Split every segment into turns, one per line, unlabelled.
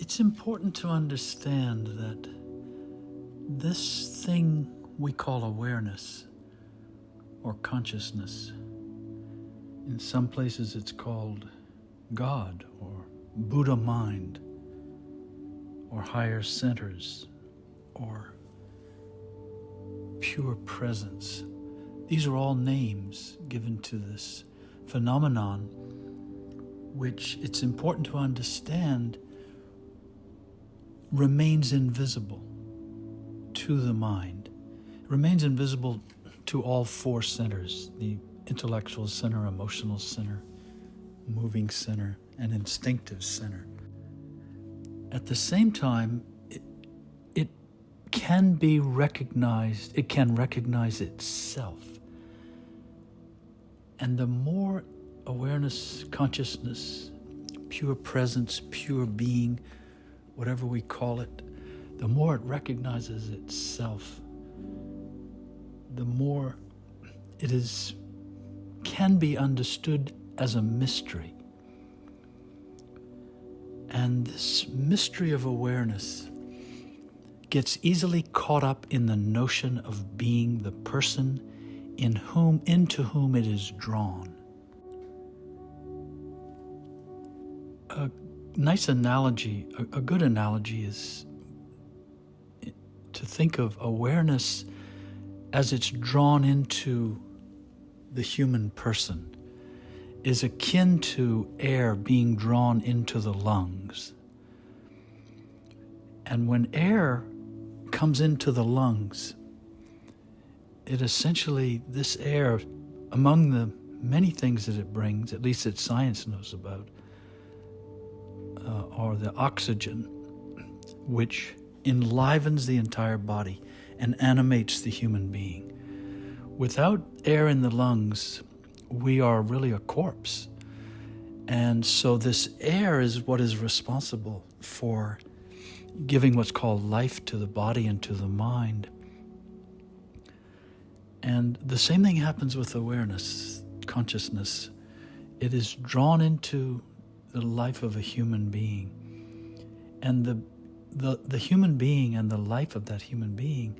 It's important to understand that this thing we call awareness or consciousness, in some places it's called God or Buddha mind or higher centers or pure presence. These are all names given to this phenomenon, which it's important to understand remains invisible to the mind. It remains invisible to all four centers: the intellectual center, emotional center, moving center, and instinctive center. At the same time, it can be recognized, it can recognize itself. And the more awareness, consciousness, pure presence, pure being, whatever we call it, the more it recognizes itself, the more it can be understood as a mystery. And this mystery of awareness gets easily caught up in the notion of being the person into whom it is drawn. A nice analogy, a good analogy, is to think of awareness as it's drawn into the human person, is akin to air being drawn into the lungs. And when air comes into the lungs, it essentially, this air, among the many things that it brings, at least that science knows about, are the oxygen, which enlivens the entire body and animates the human being. Without air in the lungs, we are really a corpse. And so this air is what is responsible for giving what's called life to the body and to the mind. And the same thing happens with awareness, consciousness. It is drawn into the life of a human being. And the human being and the life of that human being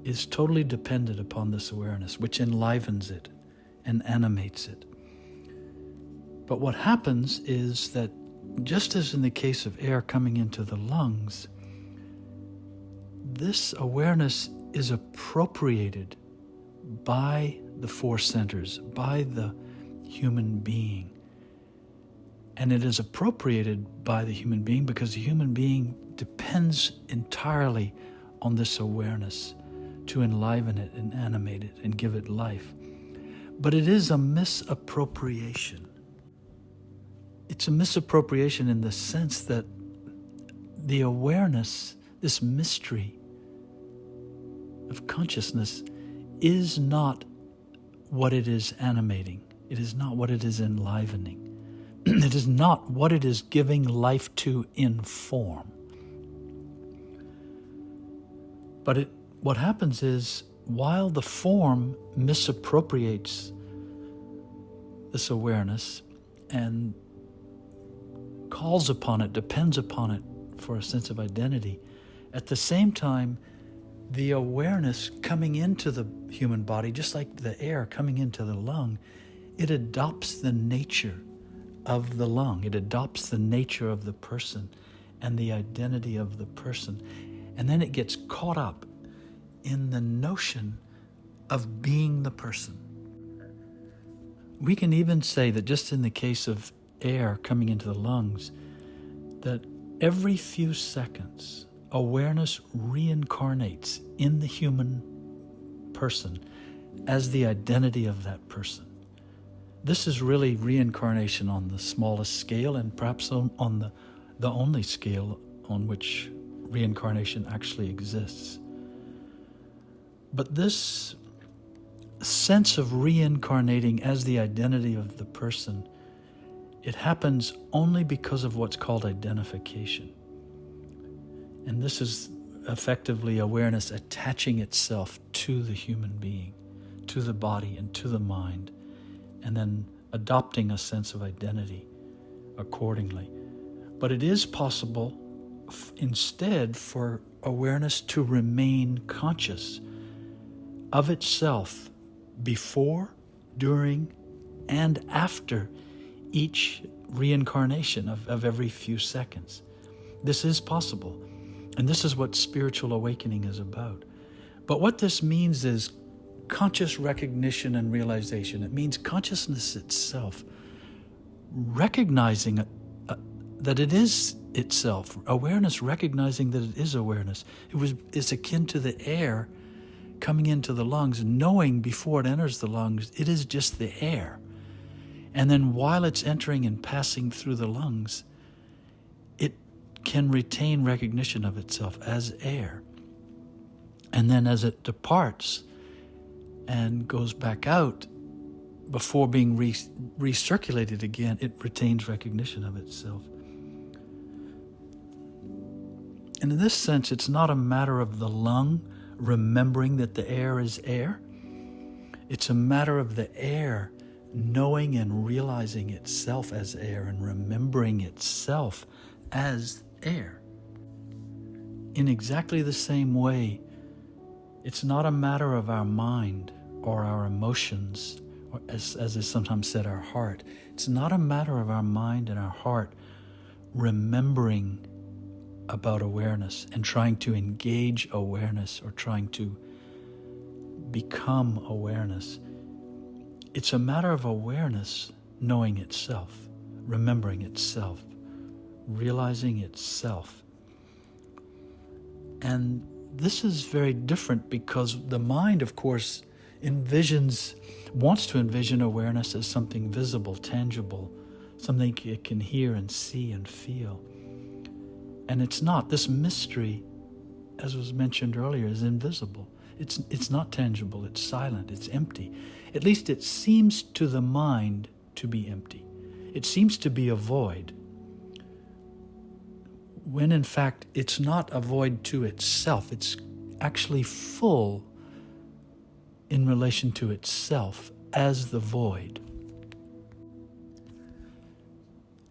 is totally dependent upon this awareness, which enlivens it and animates it. But what happens is that, just as in the case of air coming into the lungs, this awareness is appropriated by the four centers, by the human being. And it is appropriated by the human being because the human being depends entirely on this awareness to enliven it and animate it and give it life. But it is a misappropriation. It's a misappropriation in the sense that the awareness, this mystery of consciousness, is not what it is animating. It is not what it is enlivening. It is not what it is giving life to in form. But what happens is, while the form misappropriates this awareness and calls upon it, depends upon it for a sense of identity, at the same time, the awareness coming into the human body, just like the air coming into the lung, it adopts the nature of the lung. It adopts the nature of the person and the identity of the person. And then it gets caught up in the notion of being the person. We can even say that just in the case of air coming into the lungs, that every few seconds, awareness reincarnates in the human person as the identity of that person. This is really reincarnation on the smallest scale, and perhaps on the only scale on which reincarnation actually exists. But this sense of reincarnating as the identity of the person, it happens only because of what's called identification. And this is effectively awareness attaching itself to the human being, to the body and to the mind, and then adopting a sense of identity accordingly. But it is possible instead for awareness to remain conscious of itself before, during, and after each reincarnation of every few seconds. This is possible, and this is what spiritual awakening is about. But what this means is conscious recognition and realization. It means consciousness itself, recognizing that it is itself, awareness recognizing that it is awareness. It's akin to the air coming into the lungs, knowing before it enters the lungs, it is just the air. And then while it's entering and passing through the lungs, it can retain recognition of itself as air. And then as it departs and goes back out, before being recirculated again, it retains recognition of itself. And in this sense, it's not a matter of the lung remembering that the air is air. It's a matter of the air knowing and realizing itself as air and remembering itself as air. In exactly the same way, it's not a matter of our mind or our emotions, or as is sometimes said, our heart. It's not a matter of our mind and our heart remembering about awareness and trying to engage awareness or trying to become awareness. It's a matter of awareness knowing itself, remembering itself, realizing itself. And this is very different because the mind, of course, wants to envision awareness as something visible, tangible, something it can hear and see and feel. And it's not. This mystery, as was mentioned earlier, is invisible. It's not tangible, it's silent, it's empty. At least it seems to the mind to be empty. It seems to be a void, when in fact it's not a void to itself. It's actually full in relation to itself as the void.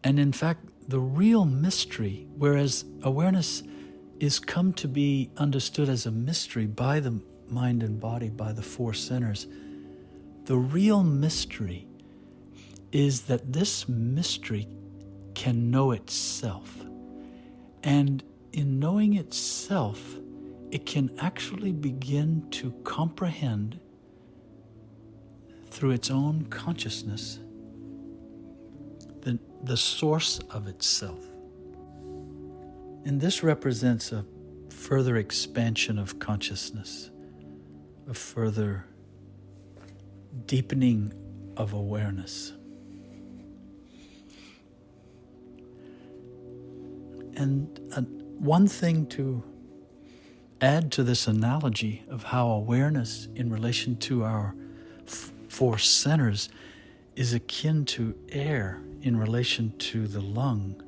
And in fact, the real mystery, whereas awareness is come to be understood as a mystery by the mind and body, by the four centers, the real mystery is that this mystery can know itself. And in knowing itself, it can actually begin to comprehend through its own consciousness the source of itself. And this represents a further expansion of consciousness, a further deepening of awareness. And one thing to add to this analogy of how awareness in relation to our four centers is akin to air in relation to the lung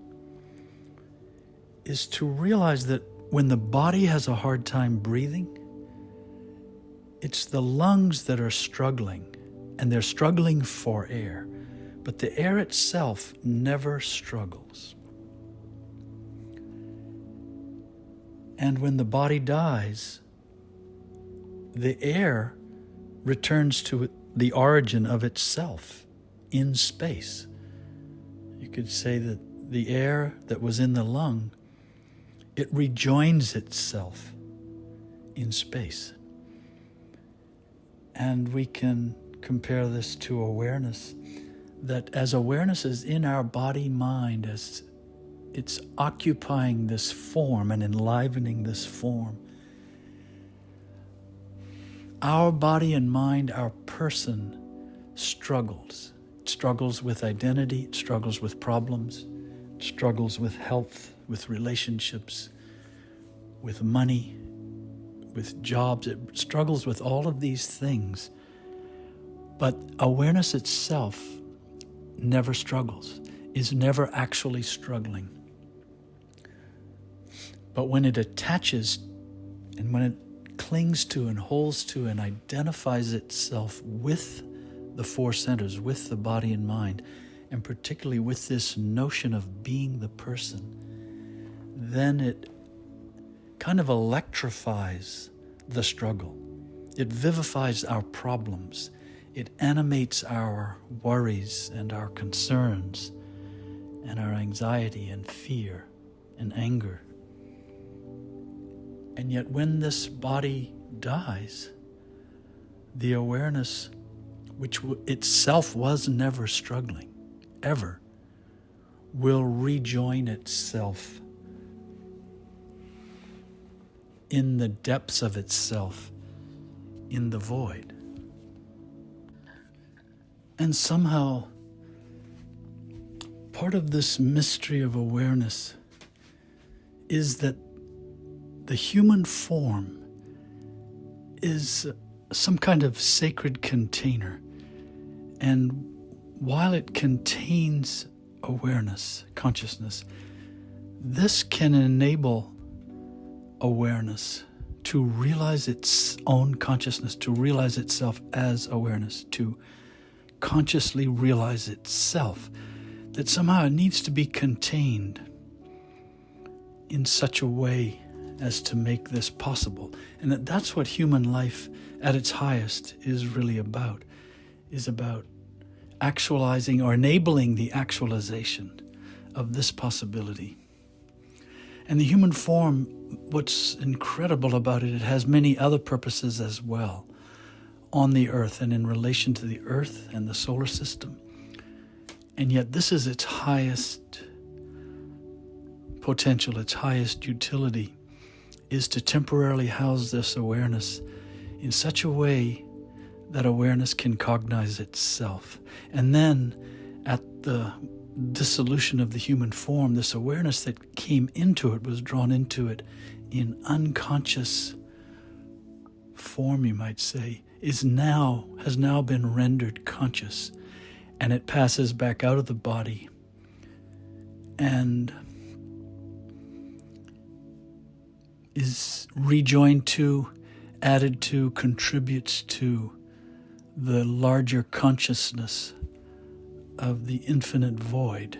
is to realize that when the body has a hard time breathing, it's the lungs that are struggling, and they're struggling for air, but the air itself never struggles. And when the body dies, the air returns to the origin of itself in space. You could say that the air that was in the lung, it rejoins itself in space. And we can compare this to awareness, that as awareness is in our body-mind, as it's occupying this form and enlivening this form, our body and mind, our person, struggles. It struggles with identity, it struggles with problems, it struggles with health, with relationships, with money, with jobs. It struggles with all of these things. But awareness itself never struggles, is never actually struggling. But when it attaches and when it clings to and holds to and identifies itself with the four centers, with the body and mind, and particularly with this notion of being the person, then it kind of electrifies the struggle. It vivifies our problems. It animates our worries and our concerns and our anxiety and fear and anger. And yet when this body dies, the awareness, which itself was never struggling, ever, will rejoin itself in the depths of itself, in the void. And somehow, part of this mystery of awareness is that the human form is some kind of sacred container. And while it contains awareness, consciousness, this can enable awareness to realize its own consciousness, to realize itself as awareness, to consciously realize itself, that somehow it needs to be contained in such a way as to make this possible. And that's what human life at its highest is really about, is about actualizing or enabling the actualization of this possibility. And the human form, what's incredible about it, it has many other purposes as well on the earth and in relation to the earth and the solar system. And yet this is its highest potential, its highest utility, is to temporarily house this awareness in such a way that awareness can cognize itself. And then at the dissolution of the human form, this awareness that came into it, was drawn into it in unconscious form, you might say, has now been rendered conscious, and it passes back out of the body and is rejoined to, added to, contributes to the larger consciousness of the infinite void